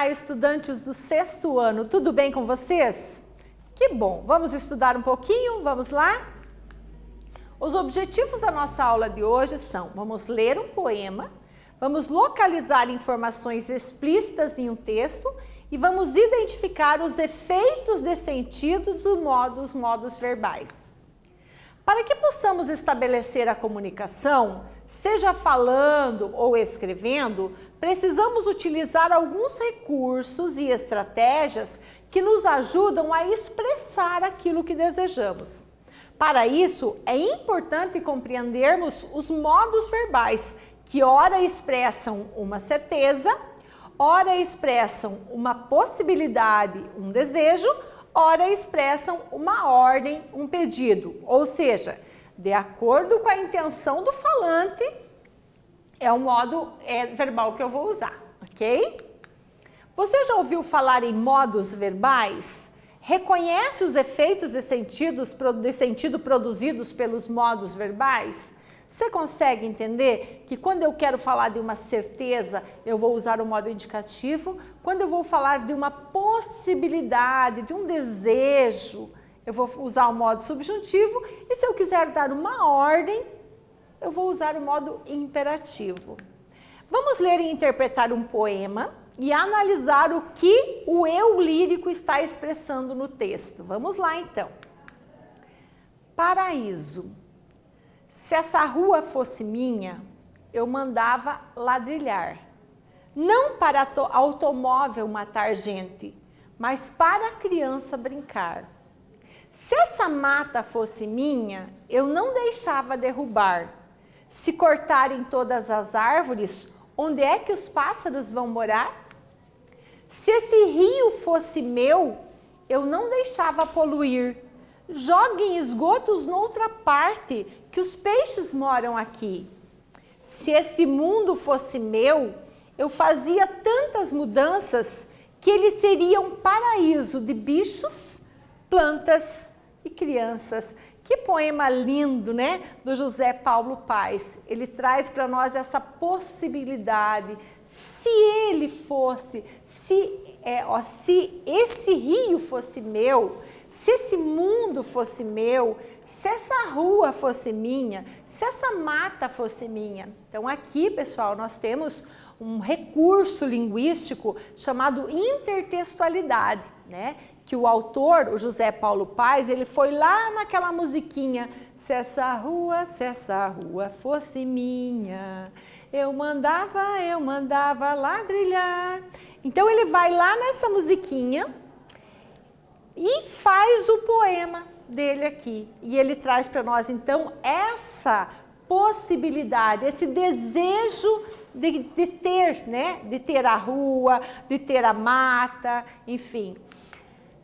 Olá, estudantes do 6º ano, tudo bem com vocês? Que bom! Vamos estudar um pouquinho? Vamos lá? Os objetivos da nossa aula de hoje são: vamos ler um poema, vamos localizar informações explícitas em um texto e vamos identificar os efeitos de sentido dos modos verbais. Para que possamos estabelecer a comunicação, seja falando ou escrevendo, precisamos utilizar alguns recursos e estratégias que nos ajudam a expressar aquilo que desejamos. Para isso, é importante compreendermos os modos verbais, que ora expressam uma certeza, ora expressam uma possibilidade, um desejo, ora expressam uma ordem, um pedido. Ou seja, de acordo com a intenção do falante, é o modo verbal que eu vou usar, ok? Você já ouviu falar em modos verbais? Reconhece os efeitos de sentido produzidos pelos modos verbais? Você consegue entender que quando eu quero falar de uma certeza, eu vou usar o modo indicativo? Quando eu vou falar de uma possibilidade, de um desejo, eu vou usar o modo subjuntivo. E se eu quiser dar uma ordem, eu vou usar o modo imperativo. Vamos ler e interpretar um poema e analisar o que o eu lírico está expressando no texto. Vamos lá, então. Paraíso. Se essa rua fosse minha, eu mandava ladrilhar. Não para automóvel matar gente, mas para a criança brincar. Se essa mata fosse minha, eu não deixava derrubar. Se cortarem todas as árvores, onde é que os pássaros vão morar? Se esse rio fosse meu, eu não deixava poluir. Joguem esgotos noutra parte, que os peixes moram aqui. Se este mundo fosse meu, eu fazia tantas mudanças que ele seria um paraíso de bichos, plantas e crianças. Que poema lindo, né? Do José Paulo Paes. Ele traz para nós essa possibilidade. Se ele fosse, se esse rio fosse meu, se esse mundo fosse meu, se essa rua fosse minha, se essa mata fosse minha. Então aqui, pessoal, nós temos um recurso linguístico chamado intertextualidade, né? Que o autor, o José Paulo Paes, ele foi lá naquela musiquinha: se essa rua fosse minha, eu mandava ladrilhar. Então ele vai lá nessa musiquinha e faz o poema dele aqui. E ele traz para nós, então, essa possibilidade, esse desejo de ter, né? De ter a rua, de ter a mata, enfim,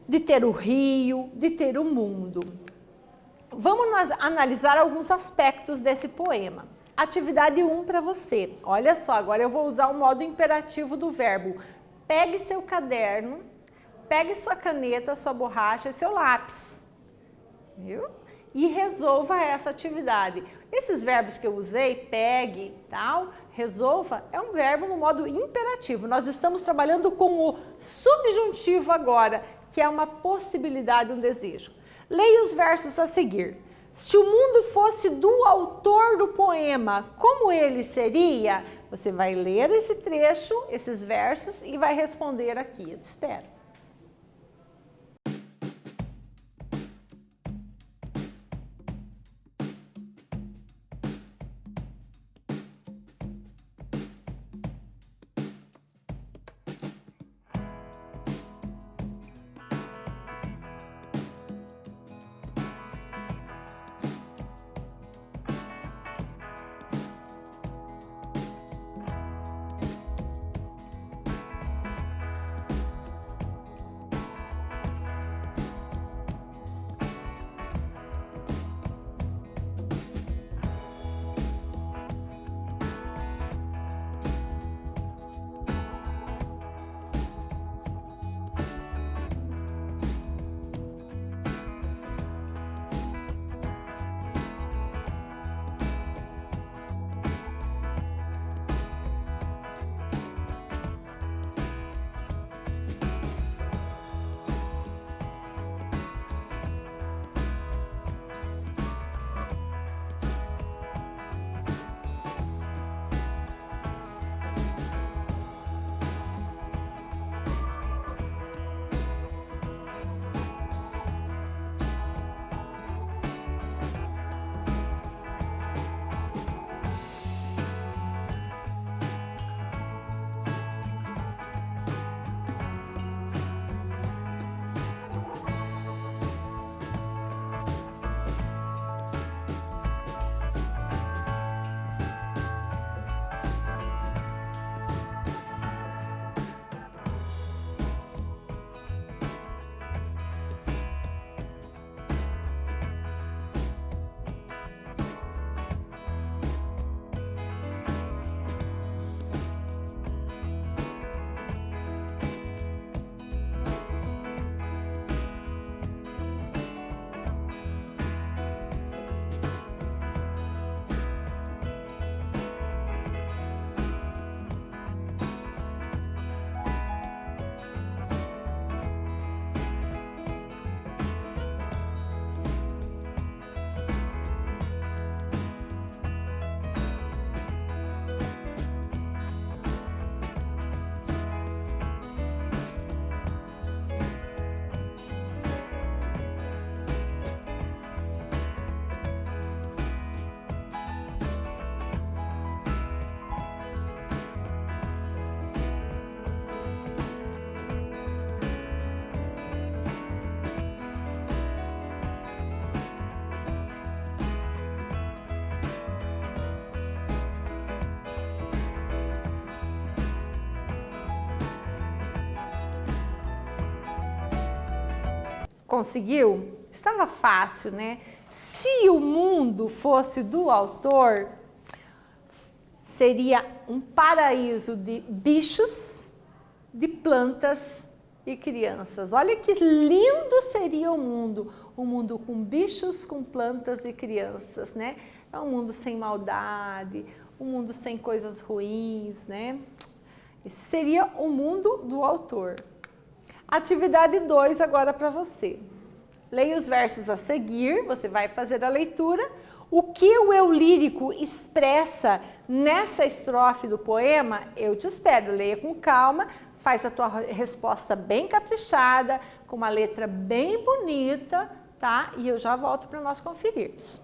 de ter o rio, de ter o mundo. Vamos nós analisar alguns aspectos desse poema. Atividade 1 para você. Olha só, agora eu vou usar o modo imperativo do verbo. Pegue seu caderno, pegue sua caneta, sua borracha e seu lápis, viu? E resolva essa atividade. Esses verbos que eu usei, pegue, tal, resolva, é um verbo no modo imperativo. Nós estamos trabalhando com o subjuntivo agora, que é uma possibilidade, um desejo. Leia os versos a seguir. Se o mundo fosse do autor do poema, como ele seria? Você vai ler esse trecho, esses versos e vai responder aqui. Eu te espero. Conseguiu? Estava fácil, né? Se o mundo fosse do autor, seria um paraíso de bichos, de plantas e crianças. Olha que lindo seria o mundo. Um mundo com bichos, com plantas e crianças, né? É um mundo sem maldade, um mundo sem coisas ruins, né? Esse seria o mundo do autor. Atividade 2 agora para você. Leia os versos a seguir, você vai fazer a leitura. O que o eu lírico expressa nessa estrofe do poema, eu te espero. Leia com calma, faz a tua resposta bem caprichada, com uma letra bem bonita, tá? E eu já volto para nós conferirmos.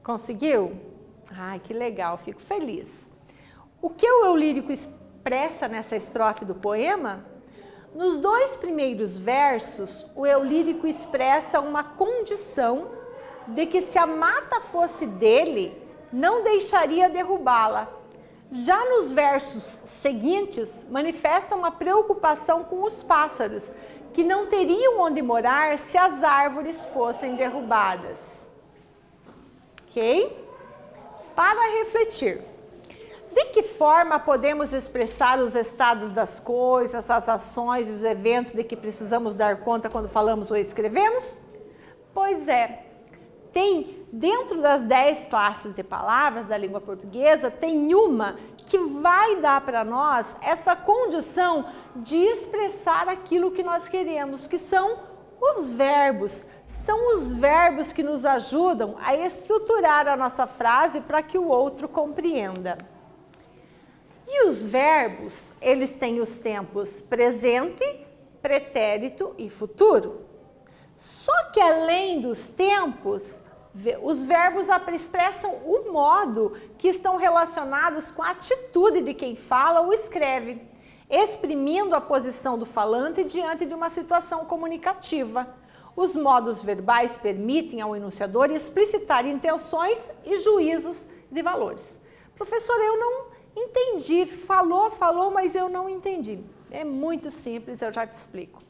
Conseguiu? Ai, que legal, fico feliz. O que o eu lírico expressa nessa estrofe do poema? Nos 2 primeiros versos, o eu lírico expressa uma condição de que se a mata fosse dele, não deixaria derrubá-la. Já nos versos seguintes, manifesta uma preocupação com os pássaros, que não teriam onde morar se as árvores fossem derrubadas. Ok? Para refletir, de que forma podemos expressar os estados das coisas, as ações e os eventos de que precisamos dar conta quando falamos ou escrevemos? Pois é, tem dentro das 10 classes de palavras da língua portuguesa, tem uma que vai dar para nós essa condição de expressar aquilo que nós queremos, que são os verbos. São os verbos que nos ajudam a estruturar a nossa frase para que o outro compreenda. E os verbos, eles têm os tempos presente, pretérito e futuro. Só que além dos tempos, os verbos expressam o modo que estão relacionados com a atitude de quem fala ou escreve, exprimindo a posição do falante diante de uma situação comunicativa. Os modos verbais permitem ao enunciador explicitar intenções e juízos de valores. Professora, eu não entendi. Falou, mas eu não entendi. É muito simples, eu já te explico.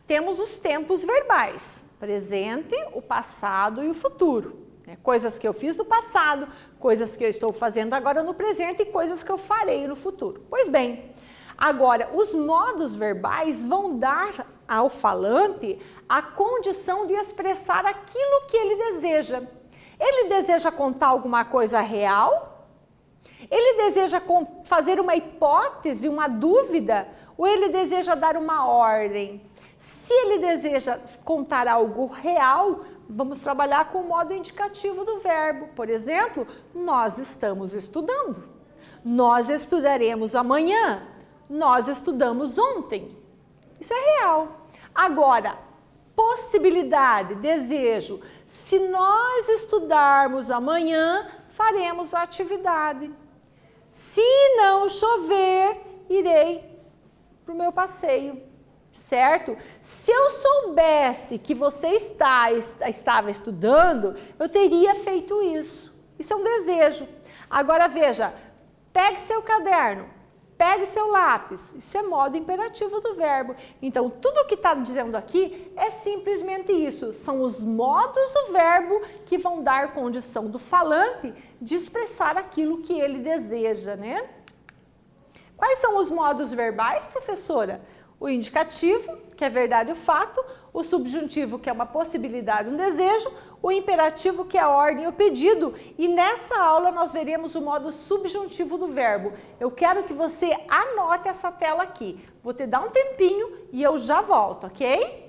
Temos os tempos verbais, presente, o passado e o futuro. Coisas que eu fiz no passado, coisas que eu estou fazendo agora no presente e coisas que eu farei no futuro. Pois bem, agora, os modos verbais vão dar ao falante a condição de expressar aquilo que ele deseja. Ele deseja contar alguma coisa real? Ele deseja fazer uma hipótese, uma dúvida? Ou ele deseja dar uma ordem? Se ele deseja contar algo real, vamos trabalhar com o modo indicativo do verbo. Por exemplo, nós estamos estudando. Nós estudaremos amanhã. Nós estudamos ontem. Isso é real. Agora, possibilidade, desejo. Se nós estudarmos amanhã, faremos a atividade. Se não chover, irei para o meu passeio. Certo? Se eu soubesse que você estava estudando, eu teria feito isso. Isso é um desejo. Agora veja, pegue seu caderno, pegue seu lápis. Isso é modo imperativo do verbo. Então, tudo que está dizendo aqui é simplesmente isso. São os modos do verbo que vão dar condição do falante de expressar aquilo que ele deseja, né? Quais são os modos verbais, professora? O indicativo, que é verdade o fato, o subjuntivo, que é uma possibilidade, um desejo, o imperativo, que é a ordem e o pedido. E nessa aula nós veremos o modo subjuntivo do verbo. Eu quero que você anote essa tela aqui. Vou te dar um tempinho e eu já volto, ok?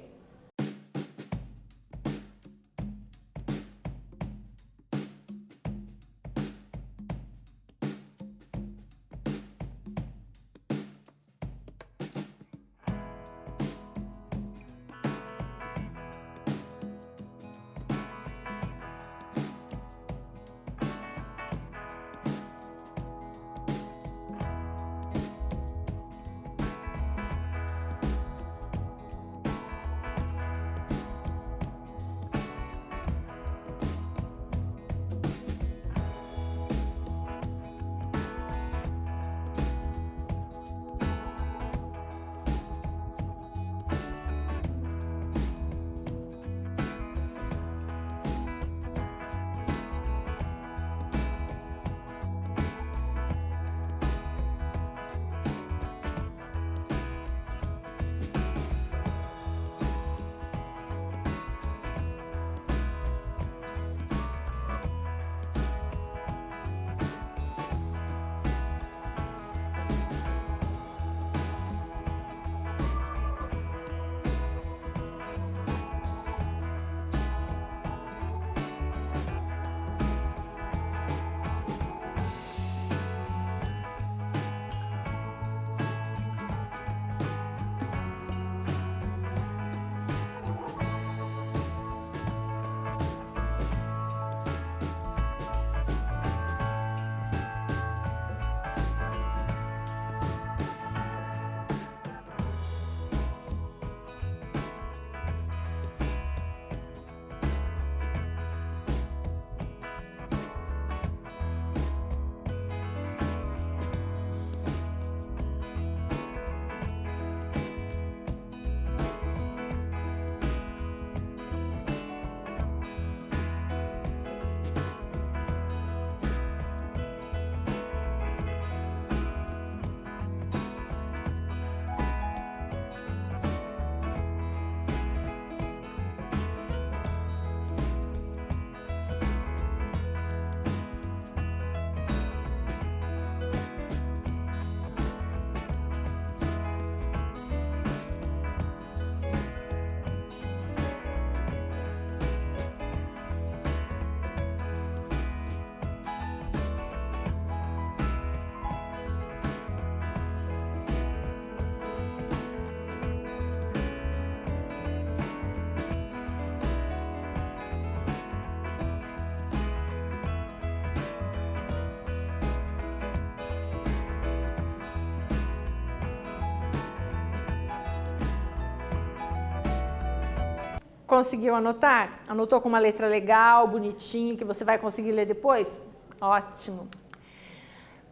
Conseguiu anotar? Anotou com uma letra legal, bonitinha, que você vai conseguir ler depois? Ótimo.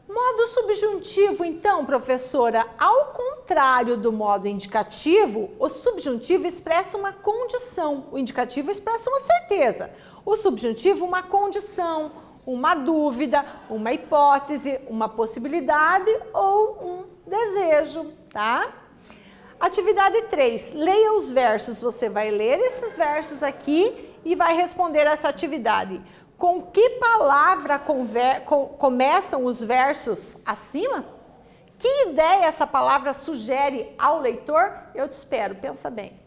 Modo subjuntivo, então, professora, ao contrário do modo indicativo, o subjuntivo expressa uma condição, o indicativo expressa uma certeza, o subjuntivo uma condição, uma dúvida, uma hipótese, uma possibilidade ou um desejo, tá? Atividade 3, leia os versos, você vai ler esses versos aqui e vai responder essa atividade. Com que palavra começam os versos acima? Que ideia essa palavra sugere ao leitor? Eu te espero, pensa bem.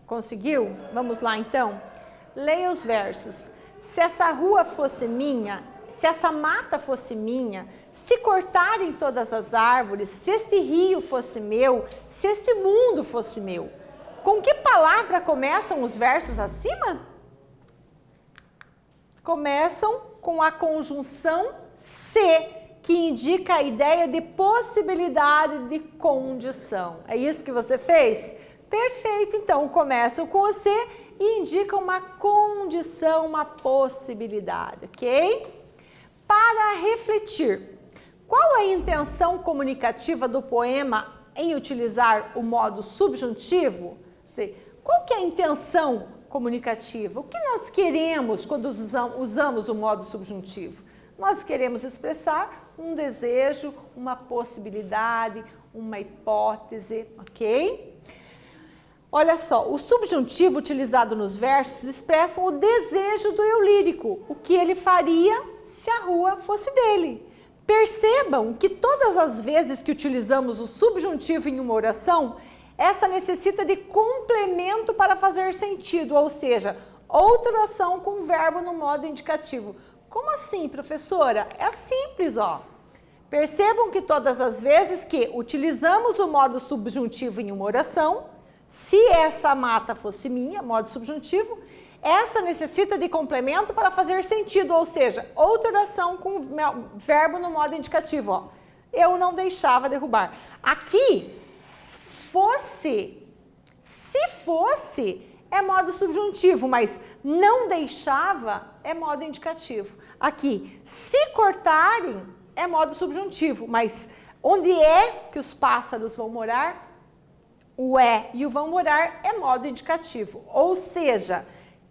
Conseguiu? Vamos lá então? Leia os versos. Se essa rua fosse minha, se essa mata fosse minha, se cortarem todas as árvores, se esse rio fosse meu, se esse mundo fosse meu. Com que palavra começam os versos acima? Começam com a conjunção se, que indica a ideia de possibilidade de condição. É isso que você fez? Perfeito, então começam com o se e indicam uma condição, uma possibilidade, ok? Para refletir, qual a intenção comunicativa do poema em utilizar o modo subjuntivo? Qual que é a intenção comunicativa? O que nós queremos quando usamos o modo subjuntivo? Nós queremos expressar um desejo, uma possibilidade, uma hipótese, ok? Olha só, o subjuntivo utilizado nos versos expressa o desejo do eu lírico, o que ele faria se a rua fosse dele. Percebam que todas as vezes que utilizamos o subjuntivo em uma oração, Essa necessita de complemento para fazer sentido, ou seja, outra oração com verbo no modo indicativo. Como assim, professora? É simples, ó. Percebam que todas as vezes que utilizamos o modo subjuntivo em uma oração, se essa mata fosse minha, modo subjuntivo, essa necessita de complemento para fazer sentido, ou seja, outra oração com verbo no modo indicativo, ó. Eu não deixava derrubar. Aqui, se fosse, é modo subjuntivo, mas não deixava é modo indicativo. Aqui, se cortarem, é modo subjuntivo, mas onde é que os pássaros vão morar? O é e o vão morar é modo indicativo. Ou seja,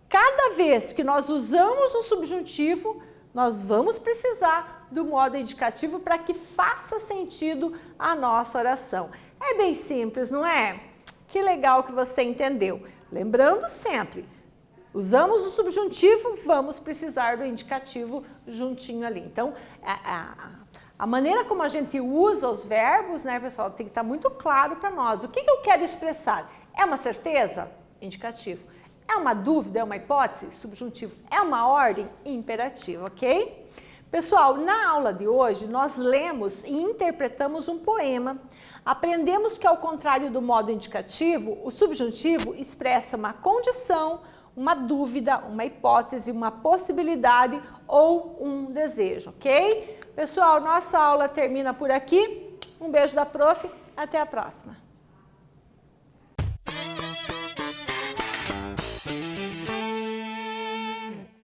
cada vez que nós usamos o subjuntivo, nós vamos precisar do modo indicativo para que faça sentido a nossa oração. É bem simples, não é? Que legal que você entendeu. Lembrando sempre, usamos o subjuntivo, vamos precisar do indicativo juntinho ali. Então, a maneira como a gente usa os verbos, né, pessoal, tem que estar muito claro para nós. O que eu quero expressar? É uma certeza? Indicativo. É uma dúvida? É uma hipótese? Subjuntivo. É uma ordem? Imperativo, ok? Pessoal, na aula de hoje, nós lemos e interpretamos um poema. Aprendemos que, ao contrário do modo indicativo, o subjuntivo expressa uma condição, uma dúvida, uma hipótese, uma possibilidade ou um desejo, ok? Pessoal, nossa aula termina por aqui. Um beijo da prof. Até a próxima.